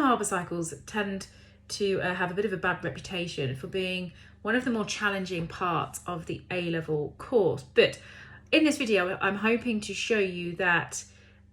Born-Haber cycles tend to have a bit of a bad reputation for being one of the more challenging parts of the A-level course. But in this video, I'm hoping to show you that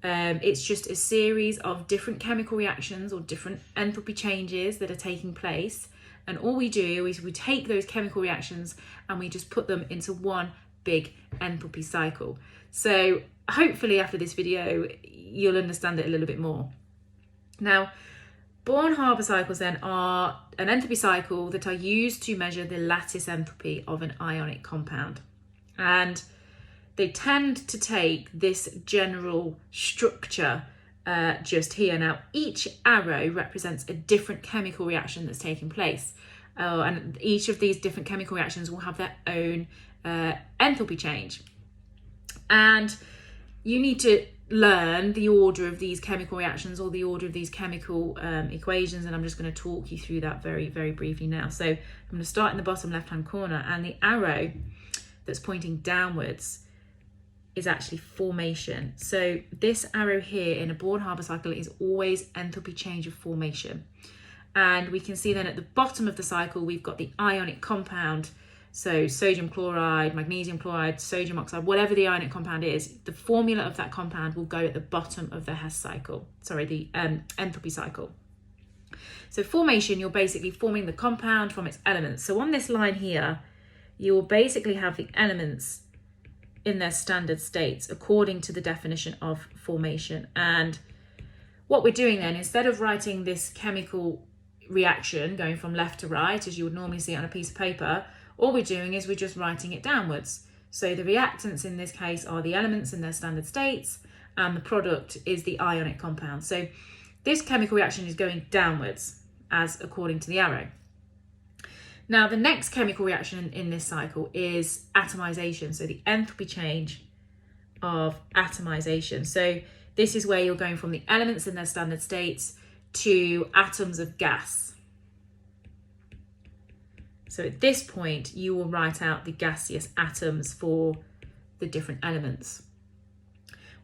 it's just a series of different chemical reactions or different enthalpy changes that are taking place. And all we do is we take those chemical reactions and we just put them into one big enthalpy cycle. So hopefully after this video, you'll understand it a little bit more. Now, Born-Haber cycles then are an enthalpy cycle that are used to measure the lattice enthalpy of an ionic compound. And they tend to take this general structure just here. Now, each arrow represents a different chemical reaction that's taking place. And each of these different chemical reactions will have their own enthalpy change. And you need to learn the order of these chemical reactions or the order of these chemical equations, and I'm just going to talk you through that very, very briefly now. So I'm going to start in the bottom left-hand corner, and the arrow that's pointing downwards is actually formation. So this arrow here in a Born-Haber cycle is always enthalpy change of formation. And we can see then at the bottom of the cycle, we've got the ionic compound. So sodium chloride, magnesium chloride, sodium oxide, whatever the ionic compound is, the formula of that compound will go at the bottom of the Hess cycle, the enthalpy cycle. So formation, you're basically forming the compound from its elements. So on this line here, you will basically have the elements in their standard states according to the definition of formation. And what we're doing then, instead of writing this chemical reaction going from left to right, as you would normally see on a piece of paper, all we're doing is we're just writing it downwards. So the reactants in this case are the elements in their standard states, and the product is the ionic compound. So this chemical reaction is going downwards as according to the arrow. Now, the next chemical reaction in this cycle is atomization. So the enthalpy change of atomization. So this is where you're going from the elements in their standard states to atoms of gas. So at this point, you will write out the gaseous atoms for the different elements.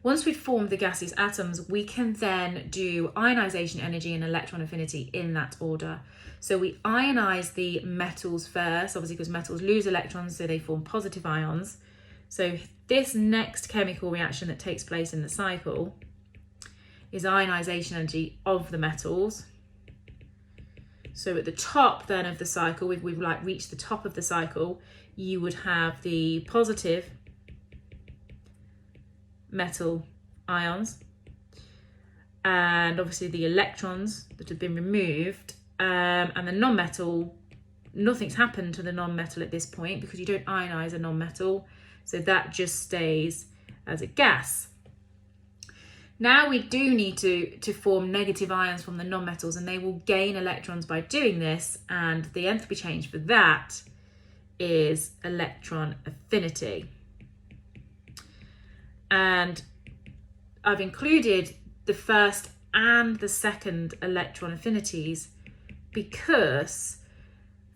Once we've formed the gaseous atoms, we can then do ionization energy and electron affinity in that order. So we ionize the metals first, obviously because metals lose electrons, so they form positive ions. So this next chemical reaction that takes place in the cycle is ionization energy of the metals. So at the top then of the cycle, we've like reached the top of the cycle, you would have the positive metal ions and obviously the electrons that have been removed, and the non-metal, nothing's happened to the non-metal at this point because you don't ionize a non-metal, so that just stays as a gas. Now we do need to form negative ions from the non-metals, and they will gain electrons by doing this, and the enthalpy change for that is electron affinity. And I've included the first and the second electron affinities because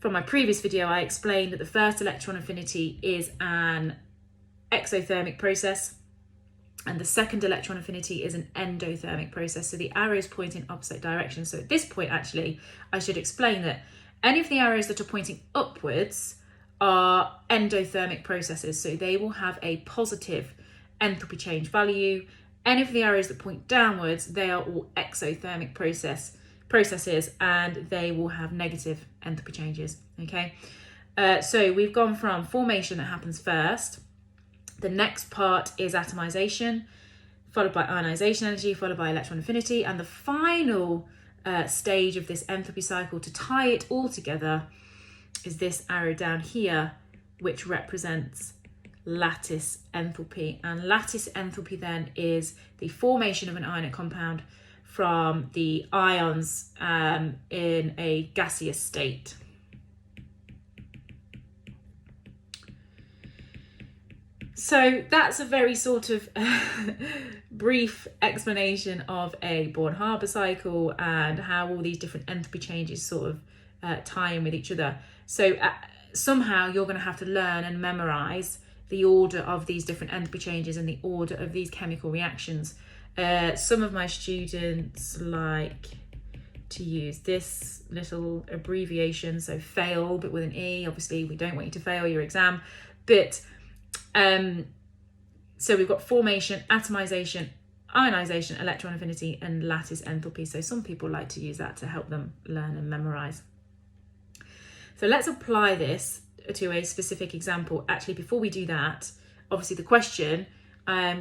from my previous video I explained that the first electron affinity is an exothermic process and the second electron affinity is an endothermic process. So the arrows point in opposite directions. So at this point, actually, I should explain that any of the arrows that are pointing upwards are endothermic processes. So they will have a positive enthalpy change value. Any of the arrows that point downwards, they are all exothermic processes and they will have negative enthalpy changes, okay? So we've gone from formation that happens first. The next part is atomization, followed by ionization energy, followed by electron affinity. And the final stage of this enthalpy cycle to tie it all together is this arrow down here, which represents lattice enthalpy. And lattice enthalpy then is the formation of an ionic compound from the ions in a gaseous state. So that's a very sort of brief explanation of a Born-Haber cycle and how all these different enthalpy changes sort of tie in with each other. So somehow you're going to have to learn and memorize the order of these different enthalpy changes and the order of these chemical reactions. Some of my students like to use this little abbreviation, so fail, but with an E. Obviously, we don't want you to fail your exam. But so we've got formation, atomization, ionization, electron affinity, and lattice enthalpy. So some people like to use that to help them learn and memorize. So let's apply this to a specific example. Actually, before we do that, obviously the question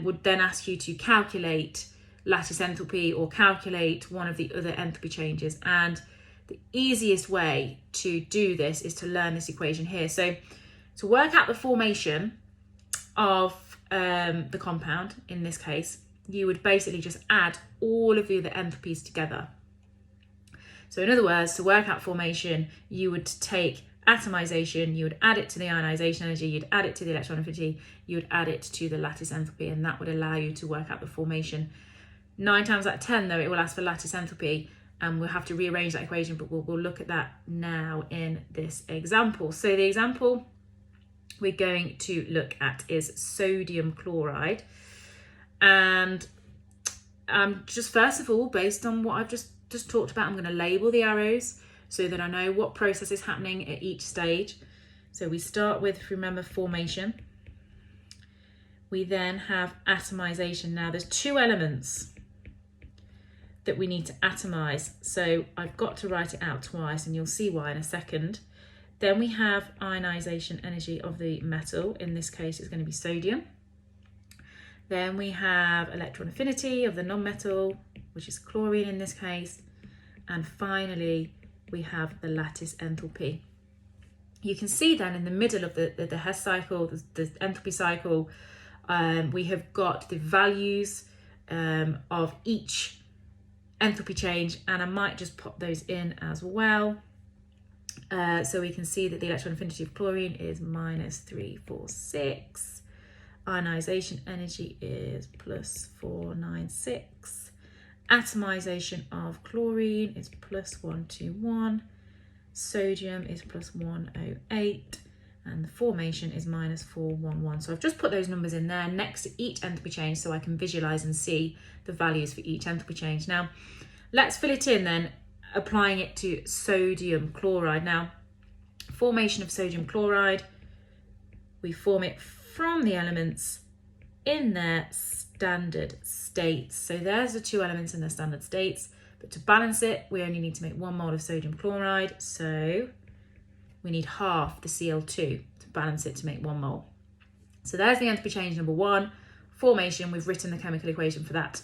would then ask you to calculate lattice enthalpy or calculate one of the other enthalpy changes. And the easiest way to do this is to learn this equation here. So to work out the formation of the compound, in this case, you would basically just add all of the other enthalpies together. So in other words, to work out formation, you would take atomization, you would add it to the ionization energy, you'd add it to the electron affinity, you would add it to the lattice enthalpy, and that would allow you to work out the formation. 9 times out of 10, though, it will ask for lattice enthalpy, and we'll have to rearrange that equation, but we'll look at that now in this example. So the example we're going to look at is sodium chloride. And just first of all, based on what I've just talked about, I'm going to label the arrows so that I know what process is happening at each stage. So we start with, remember, formation. We then have atomization. Now there's 2 elements that we need to atomize. So I've got to write it out twice, and you'll see why in a second. Then we have ionization energy of the metal. In this case, it's going to be sodium. Then we have electron affinity of the non-metal, which is chlorine in this case. And finally, we have the lattice enthalpy. You can see then in the middle of the Hess cycle, the enthalpy cycle, we have got the values of each enthalpy change, and I might just pop those in as well. So we can see that the electron affinity of chlorine is -346. Ionization energy is +496. Atomization of chlorine is +121. Sodium is +108. And the formation is -411. So I've just put those numbers in there next to each enthalpy change so I can visualize and see the values for each enthalpy change. Now, let's fill it in then, applying it to sodium chloride. Now, formation of sodium chloride, we form it from the elements in their standard states. So there's the 2 elements in their standard states, but to balance it, we only need to make 1 mole of sodium chloride. So we need half the Cl2 to balance it to make 1 mole. So there's the enthalpy change number 1. Formation, we've written the chemical equation for that.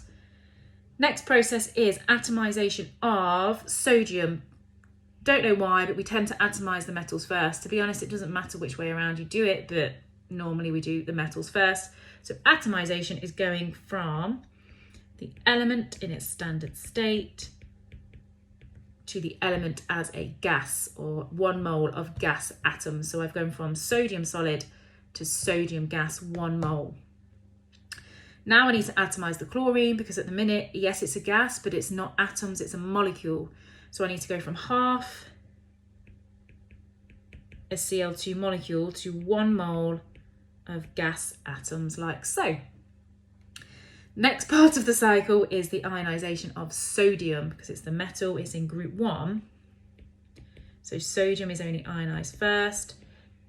Next process is atomization of sodium. Don't know why, but we tend to atomize the metals first. To be honest, it doesn't matter which way around you do it, but normally we do the metals first. So atomization is going from the element in its standard state to the element as a gas, or 1 mole of gas atoms. So I've gone from sodium solid to sodium gas, 1 mole. Now I need to atomize the chlorine, because at the minute, yes, it's a gas, but it's not atoms, it's a molecule. So I need to go from half a Cl2 molecule to 1 mole of gas atoms, like so. Next part of the cycle is the ionization of sodium, because it's the metal, it's in group 1. So sodium is only ionized first.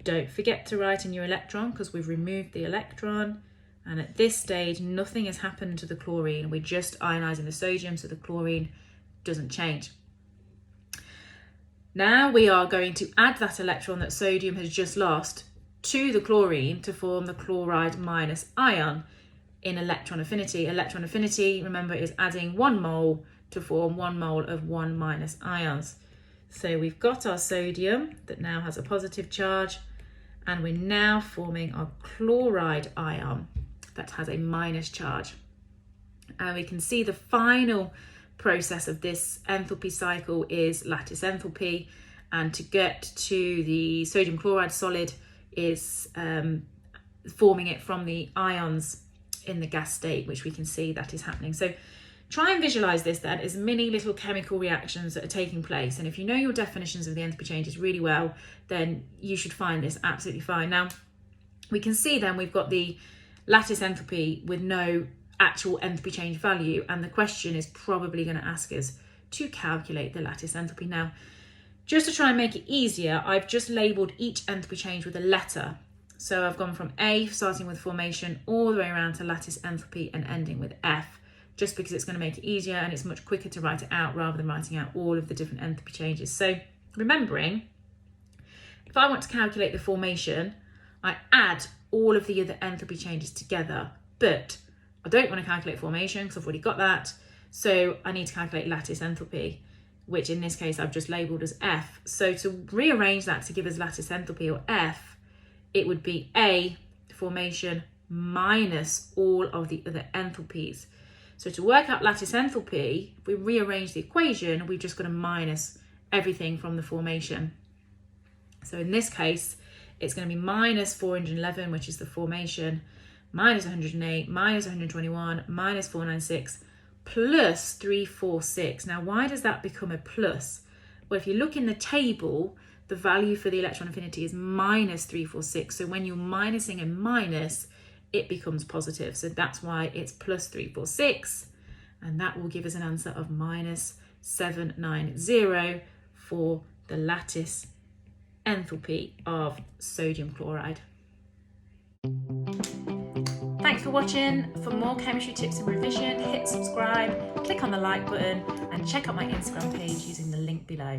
Don't forget to write in your electron, because we've removed the electron. And at this stage, nothing has happened to the chlorine. We're just ionizing the sodium, so the chlorine doesn't change. Now we are going to add that electron that sodium has just lost to the chlorine to form the chloride minus ion in electron affinity. Electron affinity, remember, is adding 1 mole to form 1 mole of 1 minus ions. So we've got our sodium that now has a positive charge, and we're now forming our chloride ion that has a minus charge. And we can see the final process of this enthalpy cycle is lattice enthalpy, and to get to the sodium chloride solid is forming it from the ions in the gas state, which we can see that is happening. So try and visualize this then as many little chemical reactions that are taking place, and if you know your definitions of the enthalpy changes really well, then you should find this absolutely fine. Now we can see then we've got the lattice enthalpy with no actual enthalpy change value, and the question is probably going to ask us to calculate the lattice enthalpy. Now, just to try and make it easier, I've just labelled each enthalpy change with a letter. So I've gone from A, starting with formation, all the way around to lattice enthalpy and ending with F, just because it's going to make it easier and it's much quicker to write it out rather than writing out all of the different enthalpy changes. So remembering, if I want to calculate the formation, I add all of the other enthalpy changes together, but I don't want to calculate formation because I've already got that. So I need to calculate lattice enthalpy, which in this case I've just labelled as F. So to rearrange that to give us lattice enthalpy, or F, it would be A, formation, minus all of the other enthalpies. So to work out lattice enthalpy, if we rearrange the equation, we've just got to minus everything from the formation. So in this case, it's going to be minus 411, which is the formation, minus 108, minus 121, minus 496, plus 346. Now, why does that become a plus? Well, if you look in the table, the value for the electron affinity is minus 346. So when you're minusing a minus, it becomes positive. So that's why it's plus 346. And that will give us an answer of minus 790 for the lattice enthalpy of sodium chloride. Thanks for watching. For more chemistry tips and revision, hit subscribe, click on the like button, and check out my Instagram page using the link below.